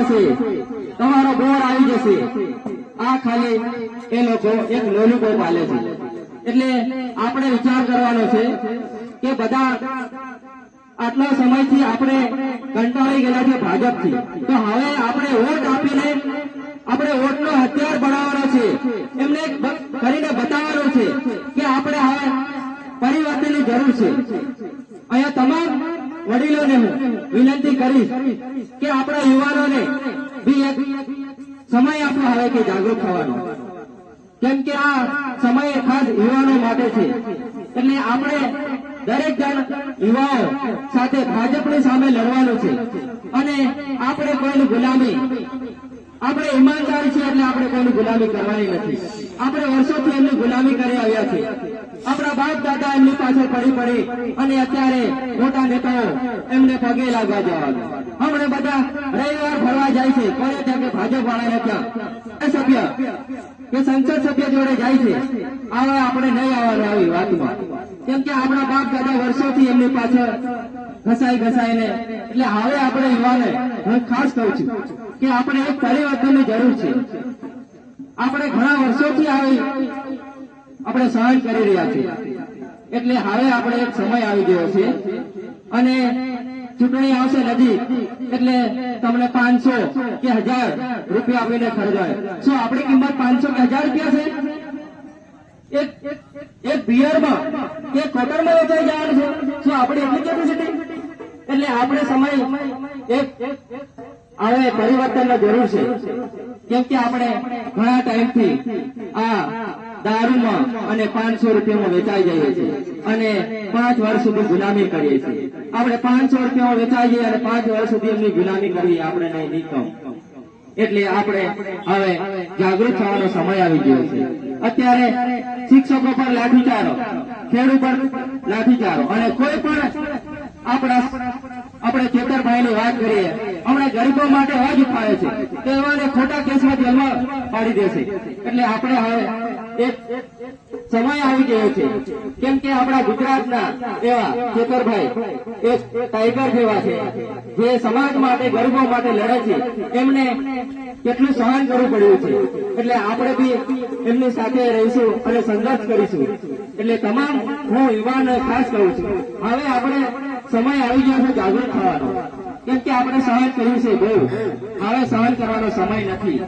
જશે, તમારો બોર આવી જશે. આ ખાલી એ લોકો એક લોલીપોપ આલે છે. એટલે આપણે વિચાર કરવાનો છે કે બધા આટલા સમયથી આપણે કંટાળી ગયેલા છે ભાજપથી, તો હવે આપણે વોટ આપીને આપણે વોટનો હથિયાર બનાવવાનો છે. એમને કરીને બતાવવાનું છે કે આપણે હવે પરિવર્તનની જરૂર છે. અહીંયા તમામ વડીલોને હું વિનંતી કરીશ કે આપણા યુવાનોને બી એક સમય આપો હવે કે જાગૃત થવાનો, કેમ કે આ સમય ખાસ યુવાનો માટે છે. એટલે આપણે દરેક જણ યુવાઓ સાથે ભાજપની સામે લડવાનું છે અને આપણે કોઈની ગુલામી, આપણે ઈમાનદાર છીએ એટલે આપણે કોઈની ગુલામી કરવાની નથી. આપણે વર્ષોથી એમની ગુલામી કરી આવ્યા છે. આપણા બાપ દાદા એમની પાછળ પડી અને અત્યારે મોટા નેતાઓ એમને પગે લાગવા જવાનું. હમણાં બધા રવિવાર ફરવા જાય છે, કોને ત્યાં કે ભાજપ વાળાને ત્યાં સભ્ય કે સંસદ સભ્ય જોડે જાય છે. હવે આપણે નહીં આવવાનું આવી વાતમાં, કેમ કે આપણા બાપ દાદા વર્ષોથી એમની પાછળ ઘસાઈને. એટલે હવે આપણે યુવાને હું ખાસ કહું છું કે આપણે એક પરિવર્તનની જરૂર છે. આપણે ઘણા વર્ષોથી આવી આપણે સહન કરી રહ્યા છીએ. એટલે હવે આપણે એક સમય આવી ગયો છે અને ચૂંટણી આવશે નજીક, એટલે તમને 500 કે 1000 રૂપિયા આપીને ખરીદાય. શું આપણી કિંમત 500 કે 1000 રૂપિયા છે? એક બિયરમાં કે ક્વાર્ટરમાં વેચાઈ જવાનું છે? શું આપણી એટલી કેપેસિટી? એટલે આપણે સમય એક હવે પરિવર્તનની જરૂર છે, કેમ કે આપણે ઘણા ટાઈમથી આ દારૂમાં અને 500 રૂપિયામાં વેચાઈ જઈએ છીએ અને 5 વર્ષ સુધી ગુલામી કરીએ છીએ. આપણે 500 રૂપિયામાં વેચાઈ જઈએ અને 5 વર્ષ સુધી એમની ગુલામી કરવી આપણે નહીં નીકળ. એટલે આપણે હવે જાગૃત થવાનો સમય આવી ગયો છે. અત્યારે શિક્ષકો પર લાઠીચારો, ખેડૂત પર લાઠીચારો અને કોઈ પણ આપણે ચેતરભાઈની વાત કરીએ, હમણાં ગરીબો માટે અવાજ ઉઠાવે છે તો એવાને ખોટા કેસમાં જેલમાં પાડી દેશે. એટલે આપણે હવે એક સમય આવી ગયો છે, કેમ કે આપણા ગુજરાતના એવા ચેતરભાઈ એક ટાઈગર જેવા છે, જે સમાજ માટે ગરીબો માટે લડે છે. એમને કેટલું સહન કરવું પડ્યું છે. એટલે આપણે બી એમની સાથે રહીશું અને સંઘર્ષ કરીશું. એટલે તમામ હું યુવાનોને ખાસ કહું છું, હવે આપણે સમય આવી ગયો છે જાગૃત થવાનો, કેમ કે આપણે સહન કર્યું છે બહુ, હવે સહન કરવાનો સમય નથી.